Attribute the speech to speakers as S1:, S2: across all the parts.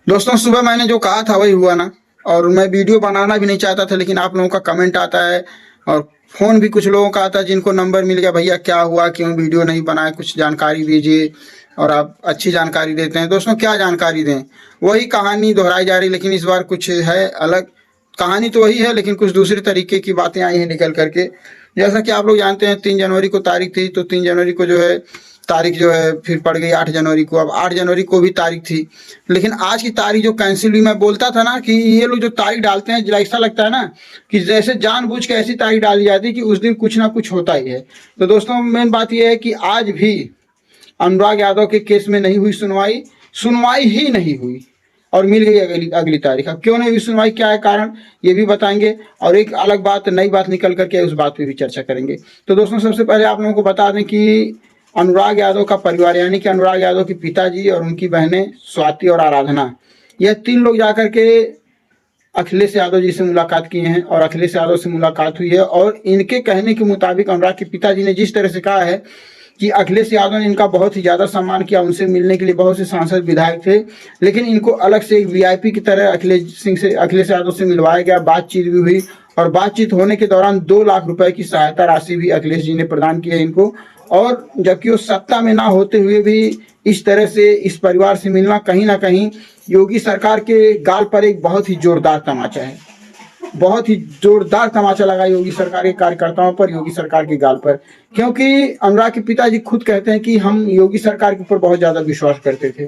S1: दोस्तों सुबह मैंने जो कहा था वही हुआ ना। और मैं वीडियो बनाना भी नहीं चाहता था, लेकिन आप लोगों का कमेंट आता है और फ़ोन भी कुछ लोगों का आता है जिनको नंबर मिल गया, भैया क्या हुआ, क्यों वीडियो नहीं बनाए, कुछ जानकारी दीजिए। और आप अच्छी जानकारी देते हैं। दोस्तों क्या जानकारी दें, वही कहानी दोहराई जा रही, लेकिन इस बार कुछ है अलग। कहानी तो वही है लेकिन कुछ दूसरे तरीके की बातें आई हैं निकल करके। जैसा कि आप लोग जानते हैं 3 जनवरी को तारीख थी, तो 3 जनवरी को जो है तारीख जो है फिर पड़ गई 8 जनवरी को। अब 8 जनवरी को भी तारीख थी, लेकिन आज की तारीख जो कैंसिल हुई, मैं बोलता था ना कि ये लोग जो तारीख डालते हैं ऐसा लगता है ना कि जैसे जानबूझ के ऐसी तारीख डाली जाती है कि उस दिन कुछ ना कुछ होता ही है। तो दोस्तों मेन बात यह है कि आज भी अनुराग यादव के केस में नहीं हुई सुनवाई, सुनवाई ही नहीं हुई और मिल गई अगली अगली तारीख। अब क्यों नहीं हुई सुनवाई, क्या है कारण, ये भी बताएंगे। और एक अलग बात, नई बात निकल करके उस बात पे भी चर्चा करेंगे। तो दोस्तों सबसे पहले आप लोगों को बता दें कि अनुराग यादव का परिवार, यानी कि अनुराग यादव के पिताजी और उनकी बहनें स्वाति और आराधना, यह 3 लोग जाकर के अखिलेश यादव जी से मुलाकात किए हैं और अखिलेश यादव से मुलाकात हुई है। और इनके कहने के मुताबिक अनुराग के पिताजी ने जिस तरह से कहा है कि अखिलेश यादव ने इनका बहुत ही ज़्यादा सम्मान किया, उनसे मिलने के लिए बहुत से सांसद विधायक थे, लेकिन इनको अलग से एक वीआईपी की तरह अखिलेश यादव से मिलवाया गया, बातचीत भी हुई। और बातचीत होने के दौरान 2 लाख रुपए की सहायता राशि भी अखिलेश जी ने प्रदान की है इनको। और जबकि वो सत्ता में ना होते हुए भी इस तरह से इस परिवार से मिलना कहीं ना कहीं योगी सरकार के गाल पर एक बहुत ही जोरदार तमाचा है। बहुत ही जोरदार तमाचा लगा योगी सरकार के कार्यकर्ताओं पर, योगी सरकार के गाल पर। क्योंकि अनुराग के पिताजी खुद कहते हैं कि हम योगी सरकार के ऊपर बहुत ज्यादा विश्वास करते थे,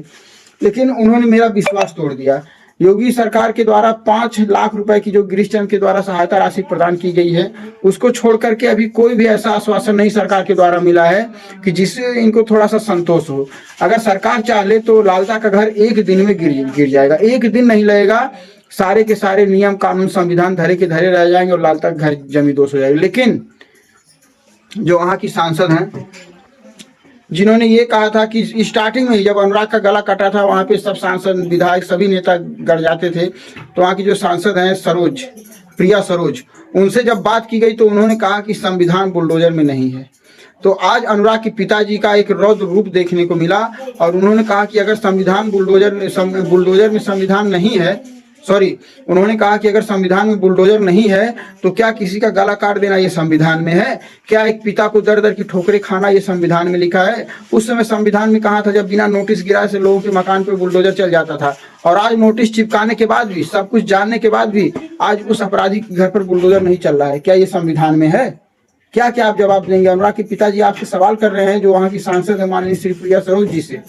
S1: लेकिन उन्होंने मेरा विश्वास तोड़ दिया। योगी सरकार के द्वारा 5 लाख रुपए की जो गिरीश चंद के द्वारा सहायता राशि प्रदान की गई है, उसको छोड़ करके अभी कोई भी ऐसा आश्वासन नहीं सरकार के द्वारा मिला है कि जिससे इनको थोड़ा सा संतोष हो। अगर सरकार चाहे तो लालता का घर एक दिन में गिर जाएगा, एक दिन नहीं लगेगा, सारे के सारे नियम कानून संविधान धरे के धरे रह जाएंगे और लालता का घर जमींदोज हो जाएगा। लेकिन जो वहां की सांसद हैं जिन्होंने ये कहा था कि स्टार्टिंग में ही जब अनुराग का गला कटा था, वहां पे सब सांसद विधायक सभी नेता गड़ जाते थे, तो वहां की जो सांसद हैं प्रिया सरोज, उनसे जब बात की गई तो उन्होंने कहा कि संविधान बुलडोजर में नहीं है। तो आज अनुराग के पिताजी का एक रौद्र रूप देखने को मिला और उन्होंने कहा कि अगर संविधान बुलडोजर में संविधान नहीं है, उन्होंने कहा कि अगर संविधान में बुलडोजर नहीं है तो क्या किसी का गला काट देना ये संविधान में है? क्या एक पिता को दर दर की ठोकरें खाना ये संविधान में लिखा है? उस समय संविधान में कहा था जब बिना नोटिस गिराए से लोगों के मकान पे बुलडोजर चल जाता था, और आज नोटिस चिपकाने के बाद भी, सब कुछ जानने के बाद भी आज उस अपराधी के घर पर बुलडोजर नहीं चल रहा है। क्या ये संविधान में है? क्या क्या आप जवाब देंगे? अनुराग के पिताजी आपसे सवाल कर रहे हैं, जो वहां की सांसद है माननीय श्री प्रिया सरोज जी से,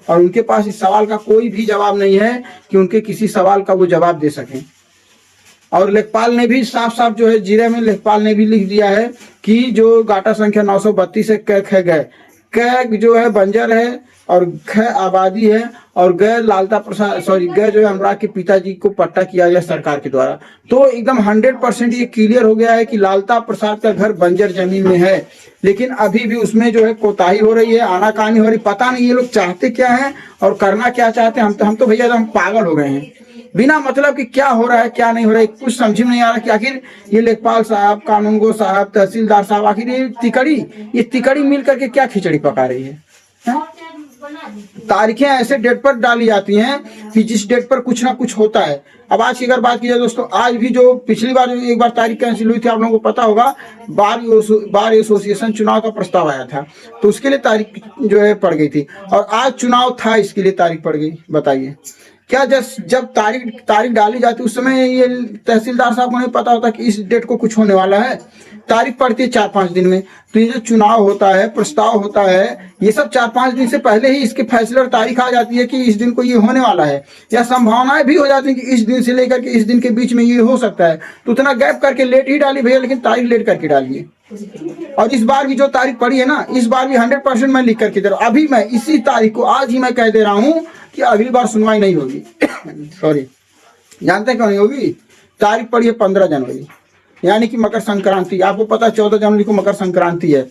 S1: और उनके पास इस सवाल का कोई भी जवाब नहीं है कि उनके किसी सवाल का वो जवाब दे सकें। और लेखपाल ने भी साफ साफ जो है जीरे में लेखपाल ने भी लिख दिया है कि जो गाटा संख्या 932 है कै जो है बंजर है और ख आबादी है, और गैर लालता प्रसाद गैर जो है अनुराग के पिताजी को पट्टा किया गया सरकार के द्वारा। तो एकदम 100% ये क्लियर हो गया है कि लालता प्रसाद का घर बंजर जमीन में है, लेकिन अभी भी उसमें जो है कोताही हो रही है, आनाकानी हो रही। पता नहीं ये लोग चाहते क्या है और करना क्या चाहते हैं। हम तो भैया हम पागल हो गए हैं, बिना मतलब कि क्या हो रहा है क्या नहीं हो रहा है कुछ समझ में नहीं आ रहा कि आखिर ये लेखपाल साहब, कानूनगो साहब, तहसीलदार साहब, आखिर ये तिकड़ी मिल करके क्या खिचड़ी पका रही है? तारीखें ऐसे डेट पर डाली जाती हैं कि जिस डेट पर कुछ ना कुछ होता है। अब आज की अगर बात की जाए दोस्तों, आज भी जो पिछली बार एक बार तारीख कैंसिल हुई थी, आप लोगों को पता होगा, बार एसोसिएशन चुनाव का प्रस्ताव आया था, तो उसके लिए तारीख जो है पड़ गई थी, और आज चुनाव था इसके लिए तारीख पड़ गई। बताइए क्या जब तारीख डाली जाती उस समय ये तहसीलदार साहब को नहीं पता होता कि इस डेट को कुछ होने वाला है? तारीख पड़ती है 4-5 दिन में। तो ये जो चुनाव होता है, प्रस्ताव होता है, ये सब 4-5 दिन से पहले ही इसके फैसले और तारीख आ जाती है कि इस दिन को ये होने वाला है, या संभावनाएं भी हो जाती है कि इस दिन से लेकर के इस दिन के बीच में ये हो सकता है। तो उतना गैप करके लेट ही डाली भैया, लेकिन तारीख लेट करके डालिए। और इस बार भी जो तारीख पड़ी है ना, इस बार भी 100% मैं लिख करके दे रहा हूँ। अभी मैं इसी तारीख को आज ही मैं कह दे रहा हूँ कि अगली बार सुनवाई नहीं होगी। जानते क्यों नहीं होगी? तारीख पड़ी है 15 जनवरी, यानी कि मकर संक्रांति। आपको पता है 14 जनवरी को मकर संक्रांति है।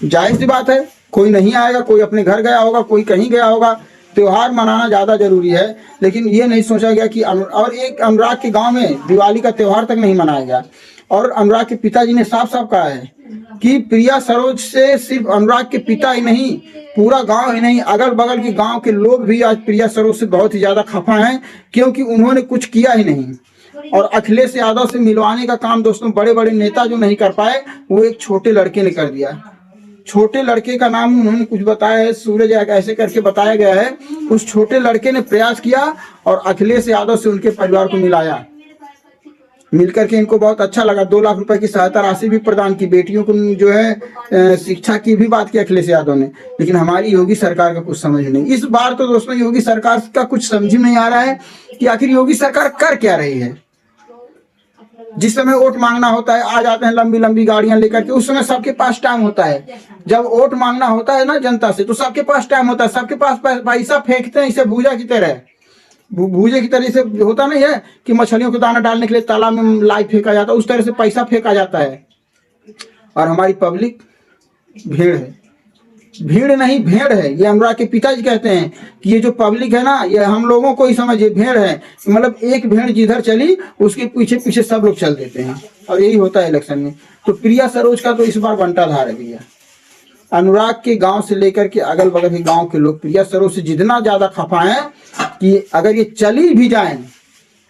S1: जाहिर सी बात है कोई नहीं आएगा, कोई अपने घर गया होगा, कोई कहीं गया होगा। त्योहार मनाना ज्यादा जरूरी है, लेकिन ये नहीं सोचा गया कि और एक अनुराग के गांव में दिवाली का त्योहार तक नहीं मनाया गया। और अनुराग के पिताजी ने साफ साफ कहा है कि प्रिया सरोज से सिर्फ अनुराग के पिता ही नहीं, पूरा गांव ही नहीं, अगल बगल के गांव के लोग भी आज प्रिया सरोज से बहुत ही ज्यादा खफा हैं, क्योंकि उन्होंने कुछ किया ही नहीं। और अखिलेश यादव से मिलवाने का काम दोस्तों बड़े बड़े नेता जो नहीं कर पाए, वो एक छोटे लड़के ने कर दिया। छोटे लड़के का नाम उन्होंने कुछ बताया है, सूरज ऐसे करके बताया गया है। उस छोटे लड़के ने प्रयास किया और अखिलेश यादव से उनके परिवार को मिलाया। मिलकर के इनको बहुत अच्छा लगा। 2 लाख रुपए की सहायता राशि भी प्रदान की। बेटियों को जो है शिक्षा की भी बात की अखिलेश यादव ने। लेकिन हमारी योगी सरकार का कुछ समझ नहीं। इस बार तो दोस्तों योगी सरकार का कुछ समझ में नहीं आ रहा है कि आखिर योगी सरकार कर क्या रही है। जिस समय वोट मांगना होता है आ जाते हैं लंबी लंबी गाड़ियां लेकर के। उस समय सबके पास टाइम होता है। जब वोट मांगना होता है ना जनता से, तो सबके पास टाइम होता है, सबके पास पैसा फेंकते हैं इसे भूजा की तरह। भूजे की तरह से होता नहीं है कि मछलियों को दाना डालने के लिए तालाब में लाई फेंका जाता है, उस तरह से पैसा फेंका जाता है। और हमारी पब्लिक भीड़ है, भीड़ नहीं भेड़ है। ये अनुराग के पिताजी कहते हैं कि ये जो पब्लिक है ना, ये हम लोगों को ही समझिए भेड़ है। मतलब एक भेड़ जिधर चली उसके पीछे पीछे सब लोग चल देते हैं, और यही होता है इलेक्शन में। तो प्रिया सरोज का तो इस बार बंटाधार है भैया। अनुराग के गांव से लेकर के अगल बगल के गांव के लोग प्रिया सरोज से जितना ज्यादा खफा है कि अगर ये चली भी जाए,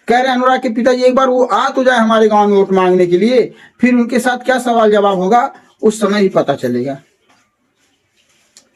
S1: कह रहे अनुराग के पिताजी एक बार वो आ तो जाए हमारे गांव में वोट मांगने के लिए, फिर उनके साथ क्या सवाल जवाब होगा उस समय ही पता चलेगा।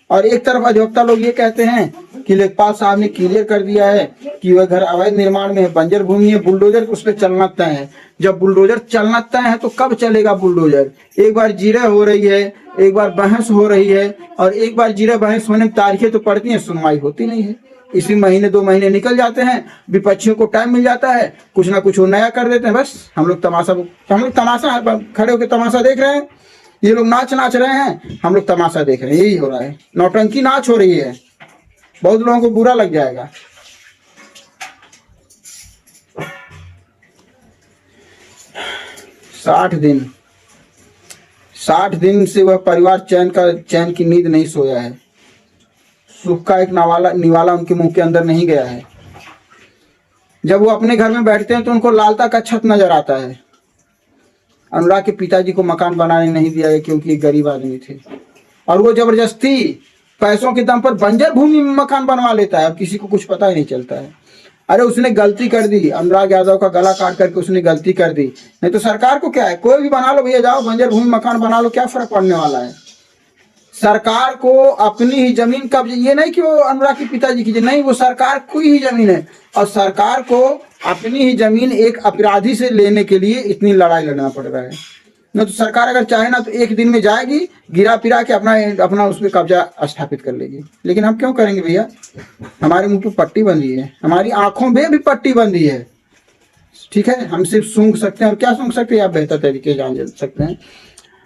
S1: और एक तरफ अधिवक्ता लोग ये कहते हैं कि लेखपाल साहब ने क्लियर कर दिया है कि वह घर अवैध निर्माण में है, बंजर भूमि है, बुलडोजर उस पर चलना तय है। जब बुलडोजर चलना तय है तो कब चलेगा बुलडोजर? एक बार जिरह हो रही है, एक बार बहस हो रही है, और एक बार जिरह बहस होने की तारीखें तो पड़ती हैं, सुनवाई होती नहीं है। इसी महीने 2 महीने निकल जाते हैं, विपक्षियों को टाइम मिल जाता है, कुछ ना कुछ वो नया कर देते हैं। बस हम लोग तमाशा खड़े होकर तमाशा देख रहे हैं। ये लोग नाच रहे हैं, हम लोग तमाशा देख रहे हैं। यही हो रहा है, नौटंकी नाच हो रही है। बहुत लोगों को बुरा लग जाएगा। साठ दिन से वह परिवार चैन की नींद नहीं सोया है। सुख का एक निवाला उनके मुंह के अंदर नहीं गया है। जब वो अपने घर में बैठते हैं तो उनको लालता का छत नजर आता है। अनुराग के पिताजी को मकान बनाने नहीं दिया गया क्योंकि एक गरीब आदमी थे, और वो जबरदस्ती पैसों के दम पर बंजर भूमि में मकान बनवा लेता है और किसी को कुछ पता ही नहीं चलता है। अरे उसने गलती कर दी, अनुराग यादव का गला काट करके उसने गलती कर दी। नहीं तो सरकार को क्या है, कोई भी बना लो भैया, जाओ बंजर भूमि मकान बना लो, क्या फर्क पड़ने वाला है। सरकार को अपनी ही जमीन कब्जे, ये नहीं कि वो अनुराग के पिताजी की, नहीं, वो सरकार की ही जमीन है। और सरकार को अपनी ही जमीन एक अपराधी से लेने के लिए इतनी लड़ाई लड़ना पड़ रहा है। न तो सरकार अगर चाहे ना तो एक दिन में जाएगी, गिरा पिरा के अपना उस पर कब्जा स्थापित कर लेगी। लेकिन हम क्यों करेंगे भैया? हमारे मुंह पे पट्टी बंधी है, हमारी आंखों में भी पट्टी बंधी है। ठीक है, हम सिर्फ सूंघ सकते हैं, और क्या सूंघ सकते हैं आप बेहतर तरीके जान सकते हैं।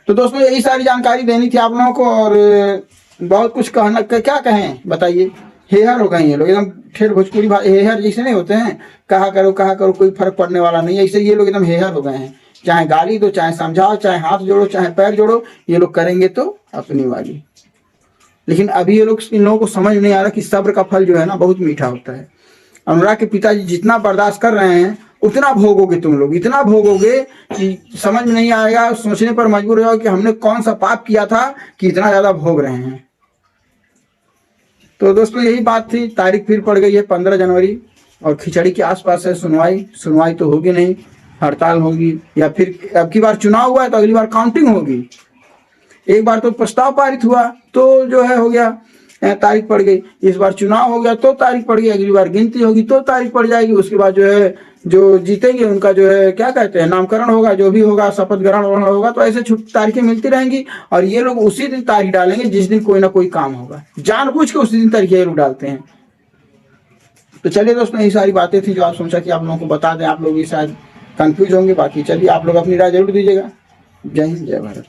S1: तो दोस्तों यही सारी जानकारी देनी थी आप लोगों को, और बहुत कुछ कहना, क्या कहें बताइए। हेहर हो गए ये लोग एकदम, ठेठ भोजपुरी हेहर जैसे नहीं होते हैं, कहा करो कोई फर्क पड़ने वाला नहीं है, ऐसे ये लोग एकदम हेहर हो गए हैं। चाहे गाली दो, चाहे समझाओ, चाहे हाथ जोड़ो, चाहे पैर जोड़ो, ये लोग करेंगे तो अपनी वाली। लेकिन अभी ये लोग, इन लोगों को समझ नहीं आ रहा कि सब्र का फल जो है ना बहुत मीठा होता है। अनुराग के पिताजी जितना बर्दाश्त कर रहे हैं उतना भोगोगे तुम लोग, इतना भोगोगे कि समझ में नहीं आएगा, सोचने पर मजबूर हो जाओगे कि हमने कौन सा पाप किया था कि इतना ज्यादा भोग रहे हैं। तो दोस्तों यही बात थी। तारीख फिर पड़ गई है 15 जनवरी, और खिचड़ी के आसपास है सुनवाई तो होगी नहीं, हड़ताल होगी, या फिर अब की बार चुनाव हुआ है तो अगली बार काउंटिंग होगी। एक बार तो प्रस्ताव पारित हुआ तो जो है हो गया, तारीख पड़ गई। इस बार चुनाव हो गया तो तारीख पड़ गई, अगली बार गिनती होगी तो तारीख पड़ जाएगी। उसके बाद जो है जो जीतेंगे उनका जो है क्या कहते हैं, नामकरण होगा, जो भी होगा, शपथ ग्रहण होगा। तो ऐसे तारीखें मिलती रहेंगी, और ये लोग उसी दिन तारीख डालेंगे जिस दिन कोई ना कोई काम होगा। जानबूझ के उसी दिन तारीखें ये लोग डालते हैं। तो चलिए दोस्तों, यही सारी बातें थी जो आप सोचा कि आप लोगों को बता दें। आप लोग ये शायद कंफ्यूज होंगे, बाकी चलिए आप लोग अपनी राय जरूर दीजिएगा। जय हिंद, जय भारत।